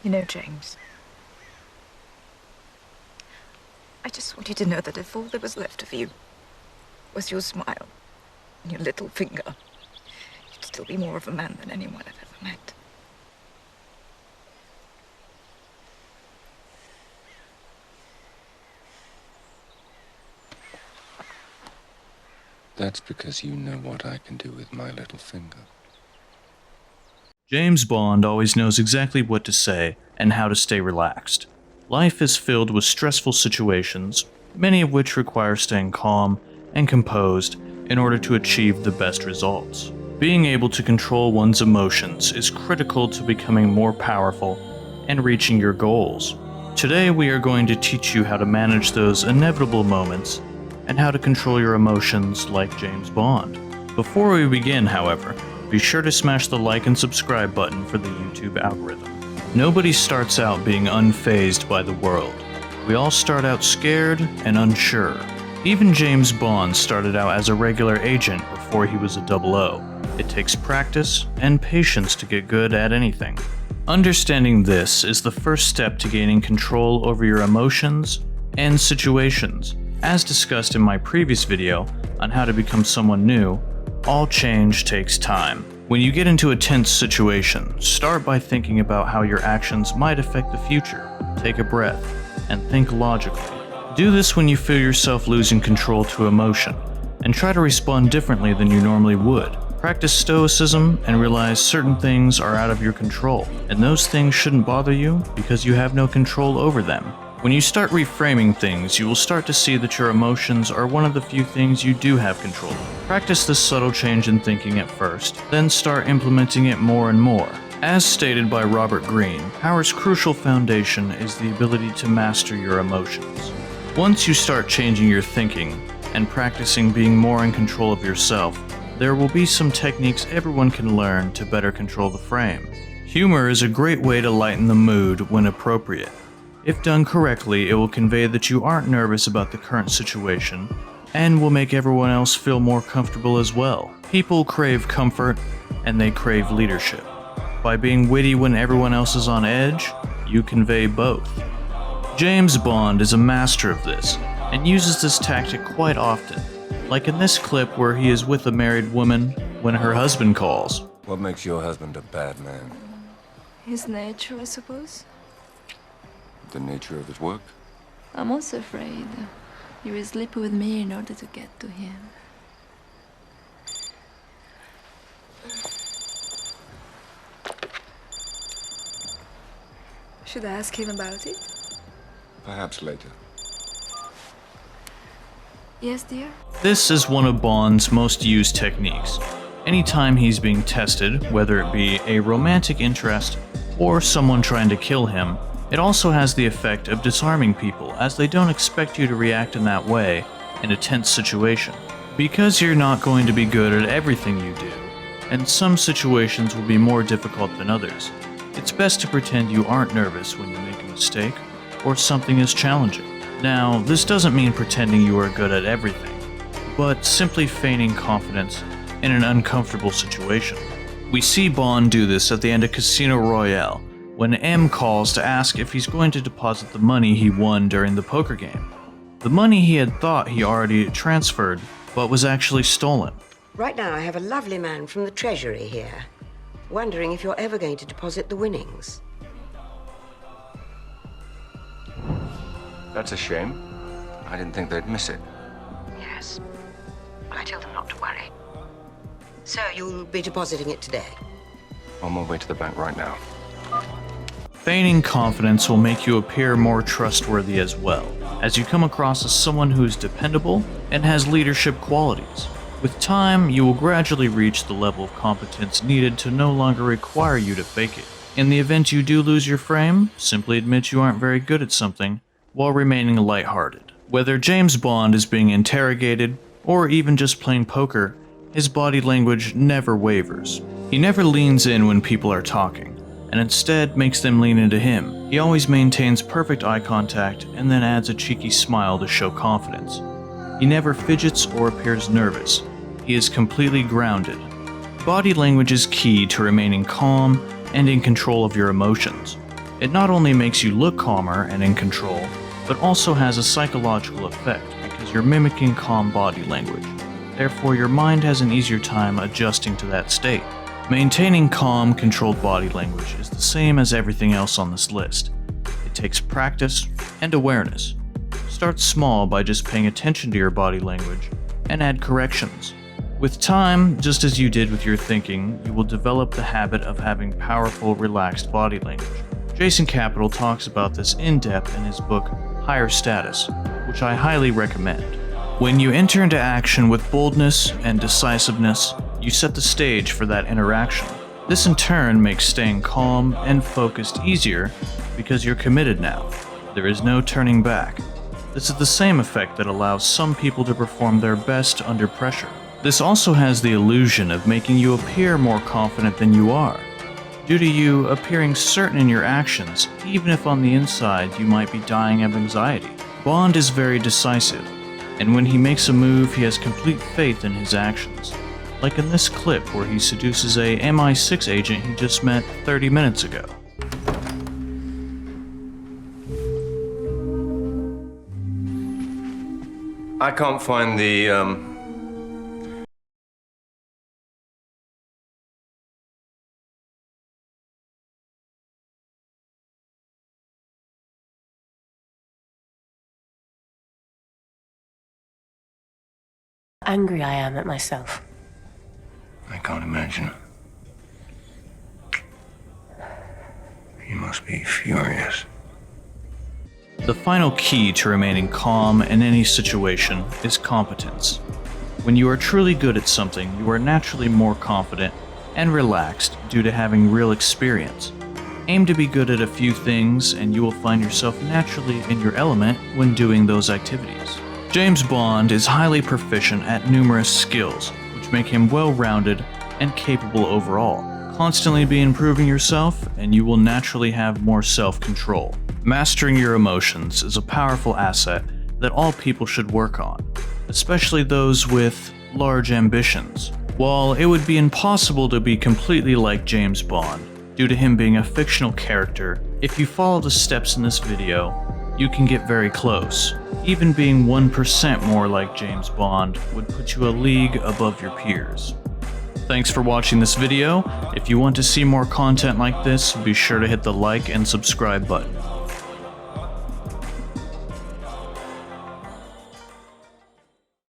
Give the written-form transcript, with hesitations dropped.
You know, James, I just want you to know that if all there was left of you was your smile and your little finger, you'd still be more of a man than anyone I've ever met. That's because you know what I can do with my little finger. James Bond always knows exactly what to say and how to stay relaxed. Life is filled with stressful situations, many of which require staying calm and composed in order to achieve the best results. Being able to control one's emotions is critical to becoming more powerful and reaching your goals. Today we are going to teach you how to manage those inevitable moments and how to control your emotions like James Bond. Before we begin, however, be sure to smash the like and subscribe button for the YouTube algorithm. Nobody starts out being unfazed by the world. We all start out scared and unsure. Even James Bond started out as a regular agent before he was a 00. It takes practice and patience to get good at anything. Understanding this is the first step to gaining control over your emotions and situations. As discussed in my previous video on how to become someone new, all change takes time. When you get into a tense situation, start by thinking about how your actions might affect the future. Take a breath and think logically. Do this when you feel yourself losing control to emotion, and try to respond differently than you normally would. Practice stoicism and realize certain things are out of your control, and those things shouldn't bother you because you have no control over them. When you start reframing things, you will start to see that your emotions are one of the few things you do have control of. Practice this subtle change in thinking at first, then start implementing it more and more. As stated by Robert Greene, power's crucial foundation is the ability to master your emotions. Once you start changing your thinking and practicing being more in control of yourself, there will be some techniques everyone can learn to better control the frame. Humor is a great way to lighten the mood when appropriate. If done correctly, it will convey that you aren't nervous about the current situation and will make everyone else feel more comfortable as well. People crave comfort and they crave leadership. By being witty when everyone else is on edge, you convey both. James Bond is a master of this and uses this tactic quite often, like in this clip where he is with a married woman when her husband calls. What makes your husband a bad man? His nature, I suppose. The nature of his work? I'm also afraid he will sleep with me in order to get to him. Should I ask him about it? Perhaps later. Yes, dear? This is one of Bond's most used techniques. Anytime he's being tested, whether it be a romantic interest or someone trying to kill him, it also has the effect of disarming people, as they don't expect you to react in that way in a tense situation. Because you're not going to be good at everything you do, and some situations will be more difficult than others, it's best to pretend you aren't nervous when you make a mistake or something is challenging. Now, this doesn't mean pretending you are good at everything, but simply feigning confidence in an uncomfortable situation. We see Bond do this at the end of Casino Royale, when M calls to ask if he's going to deposit the money he won during the poker game. The money he had thought he already transferred, but was actually stolen. Right now I have a lovely man from the Treasury here, wondering if you're ever going to deposit the winnings. That's a shame. I didn't think they'd miss it. Yes. Well, I told them not to worry. So you'll be depositing it today? On my way to the bank right now. Feigning confidence will make you appear more trustworthy as well, as you come across as someone who is dependable and has leadership qualities. With time, you will gradually reach the level of competence needed to no longer require you to fake it. In the event you do lose your frame, simply admit you aren't very good at something while remaining lighthearted. Whether James Bond is being interrogated or even just playing poker, his body language never wavers. He never leans in when people are talking, and instead makes them lean into him. He always maintains perfect eye contact and then adds a cheeky smile to show confidence. He never fidgets or appears nervous. He is completely grounded. Body language is key to remaining calm and in control of your emotions. It not only makes you look calmer and in control, but also has a psychological effect because you're mimicking calm body language. Therefore, your mind has an easier time adjusting to that state. Maintaining calm, controlled body language is the same as everything else on this list. It takes practice and awareness. Start small by just paying attention to your body language and add corrections. With time, just as you did with your thinking, you will develop the habit of having powerful, relaxed body language. Jason Capital talks about this in depth in his book Higher Status, which I highly recommend. When you enter into action with boldness and decisiveness, you set the stage for that interaction. This in turn makes staying calm and focused easier because you're committed now. There is no turning back. This is the same effect that allows some people to perform their best under pressure. This also has the illusion of making you appear more confident than you are, due to you appearing certain in your actions, even if on the inside you might be dying of anxiety. Bond is very decisive, and when he makes a move, he has complete faith in his actions. Like in this clip where he seduces a MI6 agent he just met 30 minutes ago. I can't find the, Angry I am at myself. I can't imagine. You must be furious. The final key to remaining calm in any situation is competence. When you are truly good at something, you are naturally more confident and relaxed due to having real experience. Aim to be good at a few things and you will find yourself naturally in your element when doing those activities. James Bond is highly proficient at numerous skills, which make him well-rounded and capable overall. Constantly be improving yourself, and you will naturally have more self-control. Mastering your emotions is a powerful asset that all people should work on, especially those with large ambitions. While it would be impossible to be completely like James Bond, due to him being a fictional character, if you follow the steps in this video, you can get very close. Even being 1% more like James Bond would put you a league above your peers. Thanks for watching this video. If you want to see more content like this, be sure to hit the like and subscribe button.